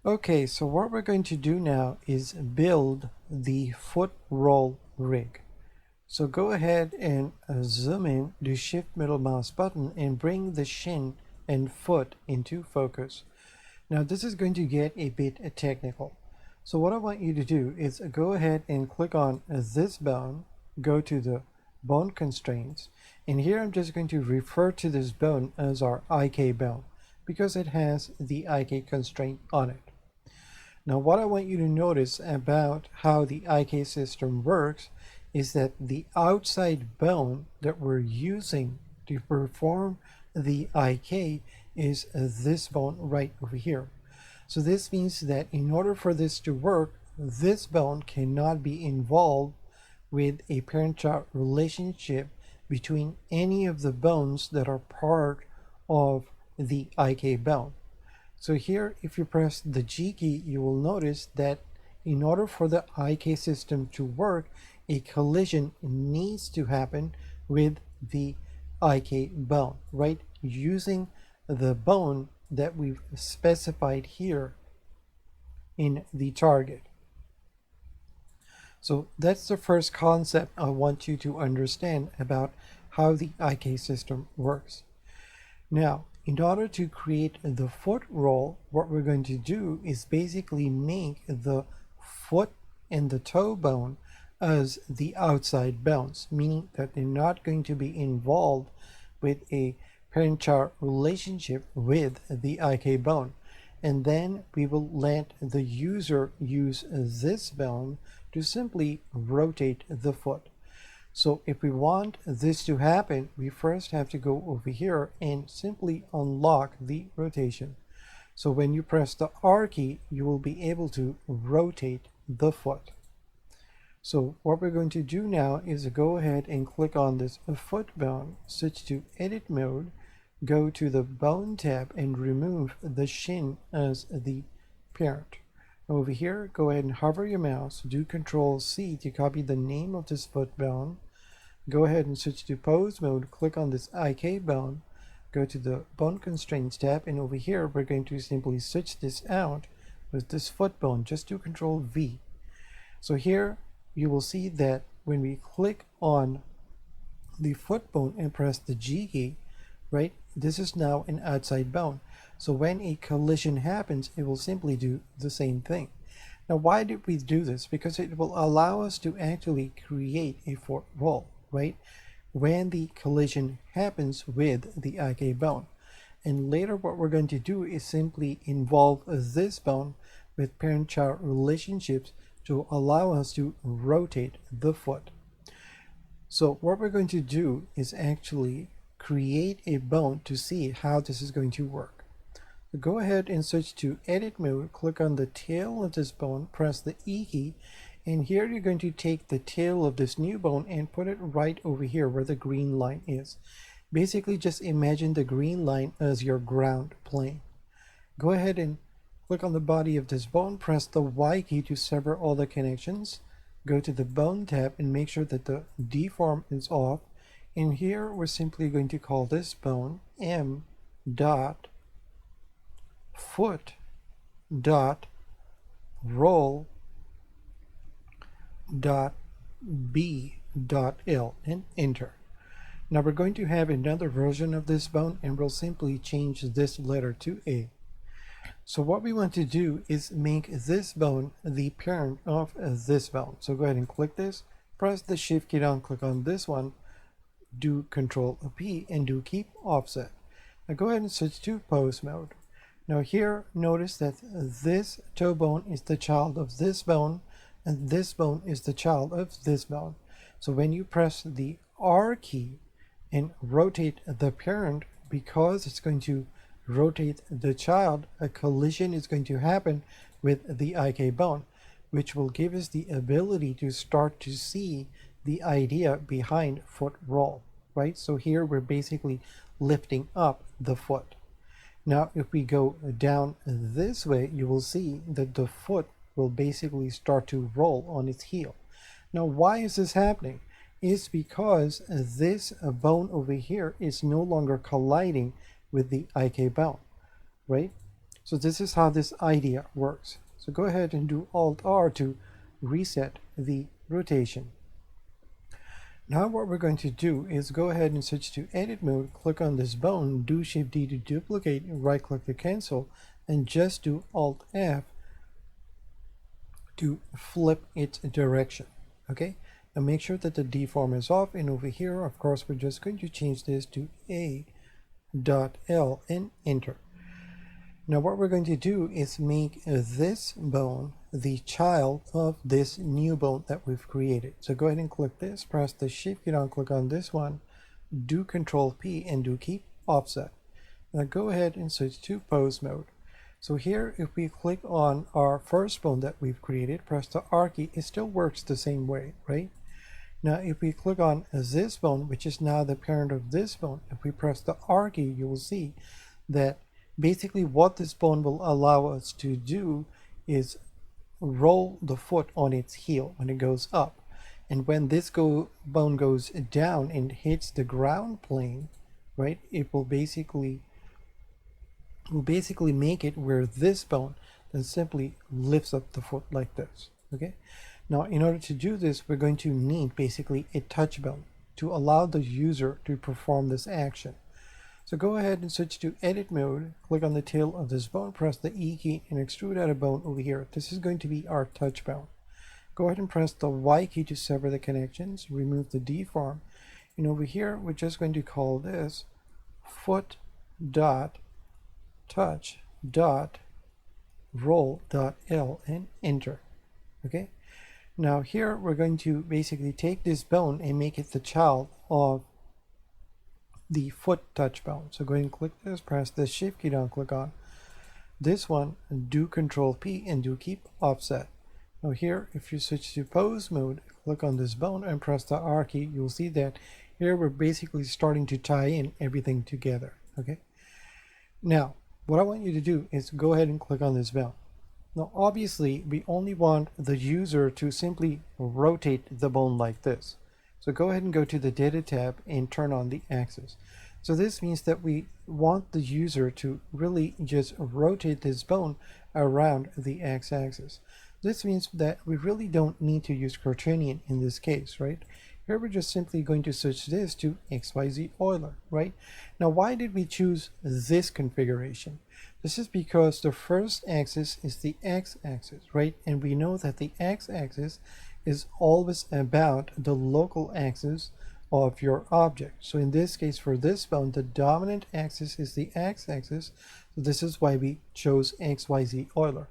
Okay, so what we're going to do now is build the foot roll rig. So go ahead and zoom in, do shift middle mouse button and bring the shin and foot into focus. Now this is going to get a bit technical. So what I want you to do is go ahead and click on this bone, go to the bone constraints, and here I'm just going to refer to this bone as our IK bone because it has the IK constraint on it. Now what I want you to notice about how the IK system works is that the outside bone that we're using to perform the IK is this bone right over here. So this means that in order for this to work, this bone cannot be involved with a parent-child relationship between any of the bones that are part of the IK bone. So here, if you press the G key, you will notice that in order for the IK system to work, a collision needs to happen with the IK bone, right? Using the bone that we've specified here in the target. So that's the first concept I want you to understand about how the IK system works. Now, in order to create the foot roll, what we're going to do is basically make the foot and the toe bone as the outside bones, meaning that they're not going to be involved with a parent-child relationship with the IK bone. And then we will let the user use this bone to simply rotate the foot. So if we want this to happen, we first have to go over here and simply unlock the rotation. So when you press the R key, you will be able to rotate the foot. So what we're going to do now is go ahead and click on this foot bone, switch to edit mode, go to the bone tab and remove the shin as the parent. Over here, go ahead and hover your mouse, do Control C to copy the name of this foot bone. Go ahead and switch to pose mode, click on this IK bone, go to the bone constraints tab, and over here we're going to simply switch this out with this foot bone. Just do Control V. So here you will see that when we click on the foot bone and press the G key, right, this is now an outside bone. So when a collision happens, it will simply do the same thing. Now, why did we do this? Because it will allow us to actually create a foot roll, right? When the collision happens with the IK bone. And later what we're going to do is simply involve this bone with parent-child relationships to allow us to rotate the foot. So what we're going to do is actually create a bone to see how this is going to work. So go ahead and switch to edit mode, click on the tail of this bone, press the E key, and here you're going to take the tail of this new bone and put it right over here where the green line is. Basically just imagine the green line as your ground plane. Go ahead and click on the body of this bone, press the Y key to sever all the connections, go to the bone tab and make sure that the deform is off. And here we're simply going to call this bone M dot foot dot roll dot B dot L and enter. Now we're going to have another version of this bone and we'll simply change this letter to A. So what we want to do is make this bone the parent of this bone. So go ahead and click this, press the shift key down, click on this one, do Control P and do keep offset. Now go ahead and switch to pose mode. Now here, notice that this toe bone is the child of this bone and this bone is the child of this bone. So when you press the R key and rotate the parent, because it's going to rotate the child, a collision is going to happen with the IK bone, which will give us the ability to start to see the idea behind foot roll, right? So here we're basically lifting up the foot. Now, if we go down this way, you will see that the foot will basically start to roll on its heel. Now, why is this happening? It's because this bone over here is no longer colliding with the IK bone, right? So this is how this idea works. So go ahead and do Alt R to reset the rotation. Now what we're going to do is go ahead and switch to edit mode, click on this bone, do Shift D to duplicate, right click to cancel, and just do Alt F to flip its direction. Okay, now make sure that the deform is off, and over here of course we're just going to change this to A.L and enter. Now what we're going to do is make this bone the child of this new bone that we've created. So go ahead and click this, press the Shift key down, click on this one, do Control P and do keep offset. Now go ahead and switch to pose mode. So here if we click on our first bone that we've created, press the R key, it still works the same way, right? Now if we click on this bone, which is now the parent of this bone, if we press the R key, you will see that basically what this bone will allow us to do is roll the foot on its heel when it goes up. And when this bone goes down and hits the ground plane, right, it will basically make it where this bone then simply lifts up the foot like this. Okay, now in order to do this, we're going to need basically a touch bone to allow the user to perform this action. So go ahead and switch to edit mode, click on the tail of this bone, press the E key and extrude out a bone over here. This is going to be our touch bone. Go ahead and press the Y key to sever the connections, remove the deform, and over here we're just going to call this foot dot touch dot roll dot L and enter. Okay, now here we're going to basically take this bone and make it the child of the foot touch bone. So go ahead and click this, press the Shift key down, click on this one, do Control P and do keep offset. Now here if you switch to pose mode, click on this bone and press the R key, you'll see that here we're basically starting to tie in everything together. Okay, now what I want you to do is go ahead and click on this bone. Now obviously we only want the user to simply rotate the bone like this. So go ahead and go to the data tab and turn on the axis. So this means that we want the user to really just rotate this bone around the x-axis. This means that we really don't need to use quaternion in this case, right? Here we're just simply going to switch this to XYZ Euler, right? Now why did we choose this configuration? This is because the first axis is the x-axis, right? And we know that the x-axis is always about the local axis of your object. So in this case, for this bone, the dominant axis is the x-axis. So this is why we chose XYZ Euler.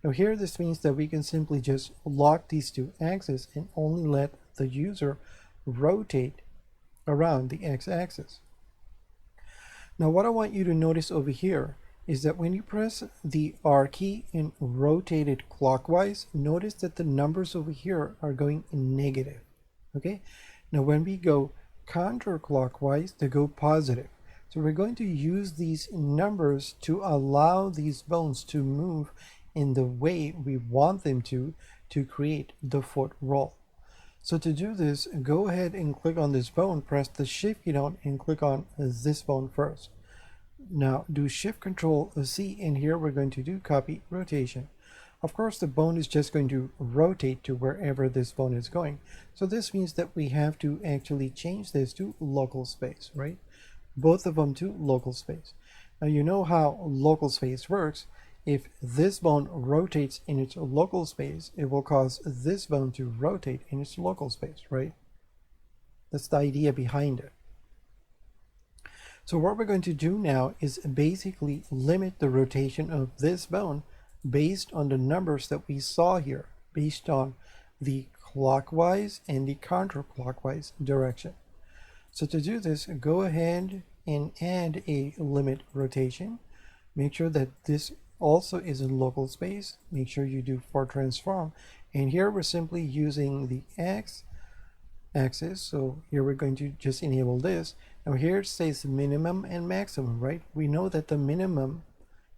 Now here this means that we can simply just lock these two axes and only let the user rotate around the x-axis. Now what I want you to notice over here is that when you press the R key and rotate it clockwise, notice that the numbers over here are going negative. Okay, now when we go counterclockwise, they go positive. So we're going to use these numbers to allow these bones to move in the way we want them to create the foot roll. So to do this, go ahead and click on this bone, press the Shift key down and click on this bone first. Now do Shift Control C, and here we're going to do copy rotation. Of course the bone is just going to rotate to wherever this bone is going. So this means that we have to actually change this to local space, right? Both of them to local space. Now you know how local space works. If this bone rotates in its local space, it will cause this bone to rotate in its local space, right? That's the idea behind it. So what we're going to do now is basically limit the rotation of this bone based on the numbers that we saw here, based on the clockwise and the counterclockwise direction. So to do this, go ahead and add a limit rotation. Make sure that this also is in local space. Make sure you do for transform. And here we're simply using the X axis. So here we're going to just enable this. Now here it says minimum and maximum, right? We know that the minimum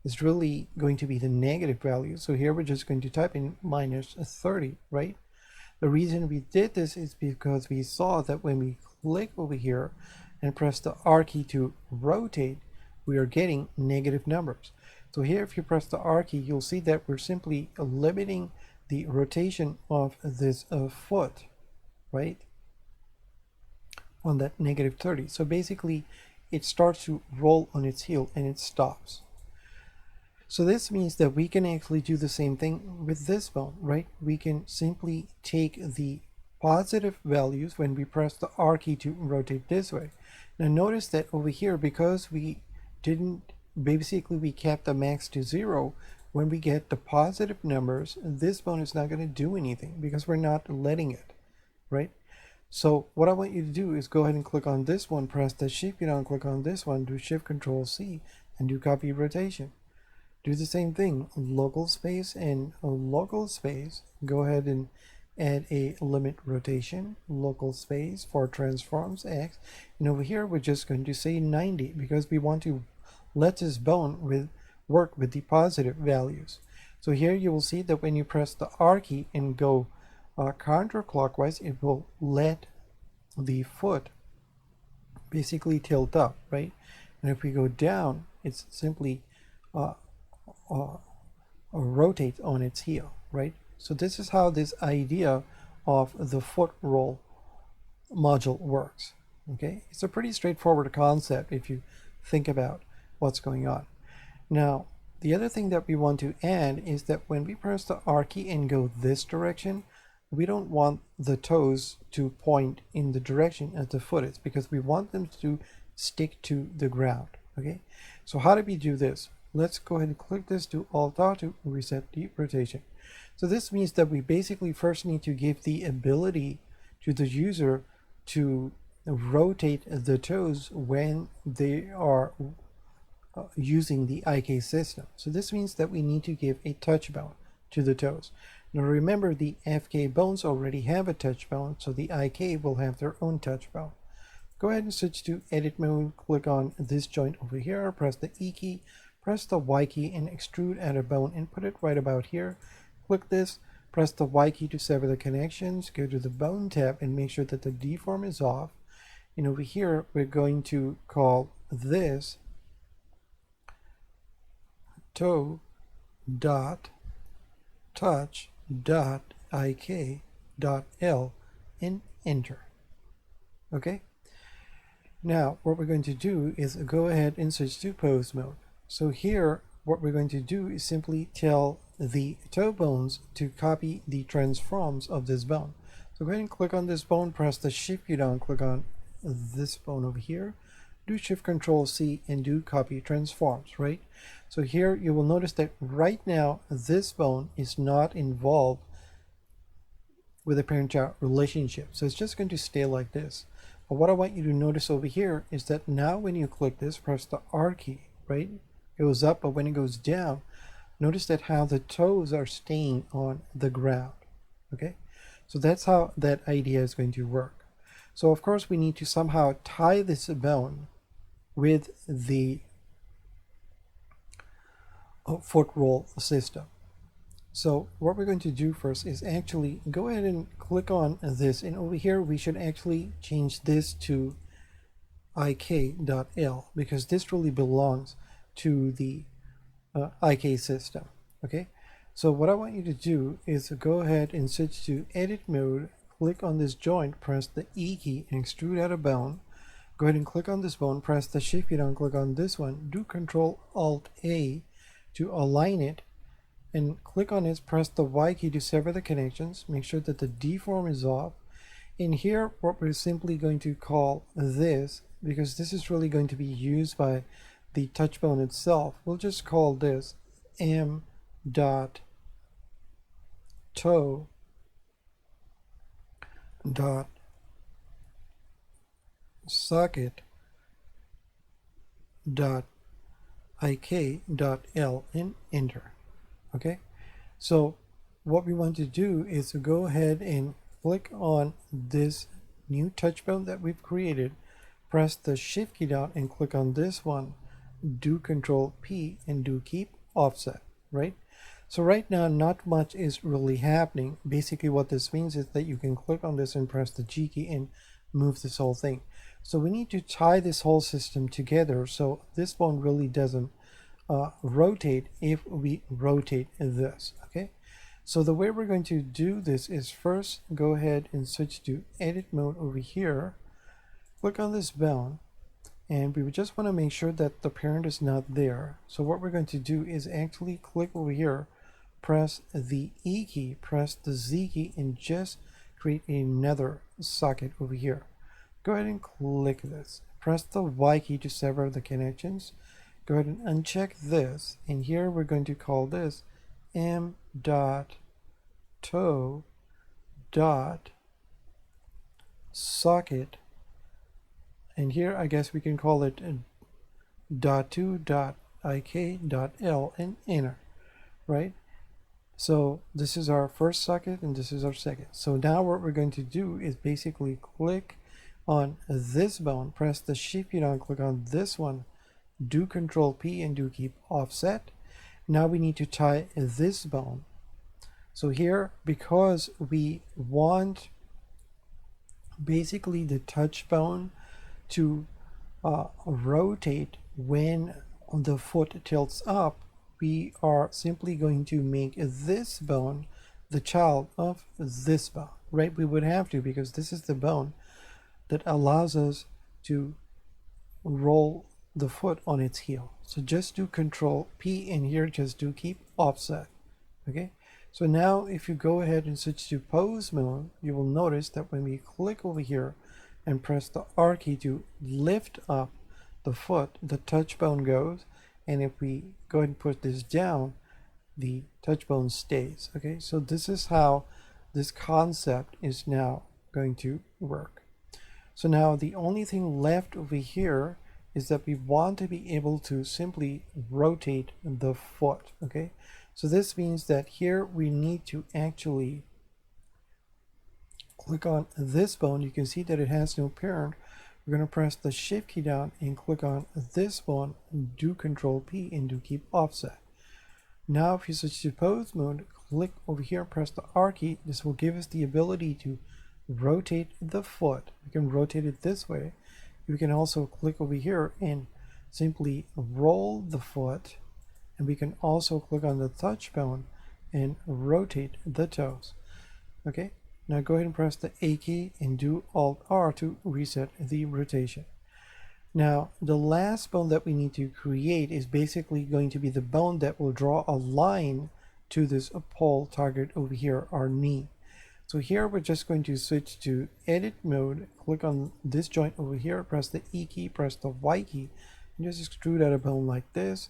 is really going to be the negative value. So here we're just going to type in minus 30, right? The reason we did this is because we saw that when we click over here and press the R key to rotate, we are getting negative numbers. So here, if you press the R key, you'll see that we're simply limiting the rotation of this foot, right, on that -30. So basically, it starts to roll on its heel and it stops. So this means that we can actually do the same thing with this bone, right? We can simply take the positive values when we press the R key to rotate this way. Now notice that over here, because we didn't, basically we kept the max to 0, when we get the positive numbers, this bone is not going to do anything because we're not letting it, right? So what I want you to do is go ahead and click on this one, press the shift key down, click on this one, do shift control C, and do copy rotation. Do the same thing, local space and local space. Go ahead and add a limit rotation, local space for transforms X. And over here, we're just going to say 90 because we want to let this bone work with the positive values. So here you will see that when you press the R key and go counterclockwise, it will let the foot basically tilt up, right? And if we go down, it's simply rotate on its heel, right? So this is how this idea of the foot roll module works. Okay, it's a pretty straightforward concept if you think about what's going on. Now, the other thing that we want to add is that when we press the R key and go this direction, we don't want the toes to point in the direction as the foot is because we want them to stick to the ground. Okay, so how do we do this? Let's go ahead and click this to Alt-R to reset the rotation. So this means that we basically first need to give the ability to the user to rotate the toes when they are using the IK system. So this means that we need to give a touch bone to the toes. Now remember, the FK bones already have a touch bone, so the IK will have their own touch bone. Go ahead and switch to edit mode, click on this joint over here, press the E key, press the Y key and extrude at a bone and put it right about here. Click this, press the Y key to sever the connections, go to the bone tab and make sure that the deform is off. And over here, we're going to call this toe dot touch dot IK dot L and enter. Okay. Now, what we're going to do is go ahead and switch to pose mode. So here, what we're going to do is simply tell the toe bones to copy the transforms of this bone. So go ahead and click on this bone, press the shift key down, click on this bone over here, do shift control C and do copy transforms, right? So here you will notice that right now this bone is not involved with a parent-child relationship. So it's just going to stay like this. But what I want you to notice over here is that now when you click this, press the R key, right? It goes up, but when it goes down, notice that how the toes are staying on the ground. Okay, so that's how that idea is going to work. So of course we need to somehow tie this bone with the foot roll system. So what we're going to do first is actually go ahead and click on this, and over here we should actually change this to ik.l because this really belongs to the IK system. Okay, so what I want you to do is go ahead and switch to edit mode, click on this joint, press the E key and extrude out a bone. Go ahead and click on this bone, press the shift key down, click on this one, do Control Alt A to align it, and click on it, press the Y key to sever the connections, make sure that the deform is off. In here, what we're simply going to call this, because this is really going to be used by the touch bone itself, we'll just call this m dot toe dot socket dot ik dot l and enter. Okay, so what we want to do is to go ahead and click on this new touch bone that we've created, press the shift key down and click on this one, do Control P and do keep offset, right? So right now not much is really happening. Basically what this means is that you can click on this and press the G key and move this whole thing. So we need to tie this whole system together so this bone really doesn't rotate if we rotate this. Okay, so the way we're going to do this is first go ahead and switch to edit mode over here, click on this bone, and we just want to make sure that the parent is not there. So what we're going to do is actually click over here, press the E key, press the Z key, and just create another socket over here. Go ahead and click this. Press the Y key to sever the connections. Go ahead and uncheck this, and here we're going to call this m dot toe dot socket, and here I guess we can call it dot to dot ik dot l and enter, right? So this is our first socket and this is our second. So now what we're going to do is basically click on this bone, press the shift key down, click on this one, do Control P and do keep offset. Now we need to tie this bone. So here, because we want basically the touch bone to rotate when the foot tilts up, we are simply going to make this bone the child of this bone, right? We would have to, because this is the bone that allows us to roll the foot on its heel. So just do Control P, and here just do keep offset. Okay, so now if you go ahead and switch to pose mode, you will notice that when we click over here and press the R key to lift up the foot, the touch bone goes, and if we go ahead and put this down, the touch bone stays. Okay, so this is how this concept is now going to work. So now the only thing left over here is that we want to be able to simply rotate the foot. Okay, so this means that here we need to actually click on this bone. You can see that it has no parent. We're going to press the shift key down and click on this bone, do Control P and do keep offset. Now if you switch to pose mode, click over here, press the R key. This will give us the ability to rotate the foot. We can rotate it this way. We can also click over here and simply roll the foot, and we can also click on the touch bone and rotate the toes. Okay, now go ahead and press the A key and do Alt R to reset the rotation. Now the last bone that we need to create is basically going to be the bone that will draw a line to this pole target over here, our knee. So here we're just going to switch to edit mode, click on this joint over here, press the E key, press the Y key, and just extrude out a bone like this.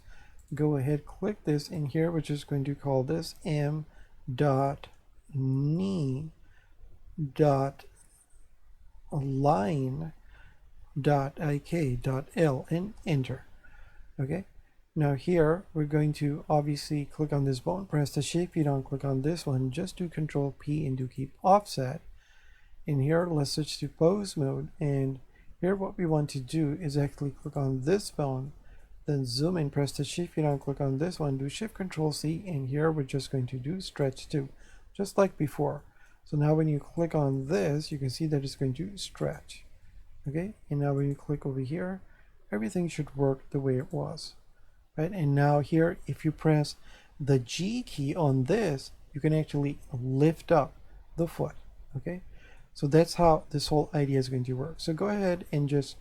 Go ahead, click this, and here we're just going to call this m dot knee dot line dot ik dot l and enter. Okay, now here we're going to obviously click on this bone, press the shift key down, click on this one, just do Control P and do keep offset. And here let's switch to pose mode, and here what we want to do is actually click on this bone, then zoom in, press the shift key down, click on this one, do Shift Control C, and here we're just going to do stretch to, just like before. So now when you click on this, you can see that it's going to stretch. Okay, and now when you click over here, everything should work the way it was. Right, and now here, if you press the G key on this, you can actually lift up the foot. Okay, so that's how this whole idea is going to work. So go ahead and just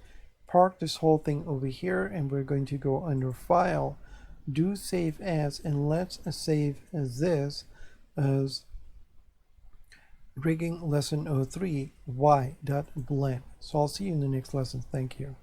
park this whole thing over here, and we're going to go under File, do Save As, and let's save this as Rigging Lesson 03 y.blend. So I'll see you in the next lesson. Thank you.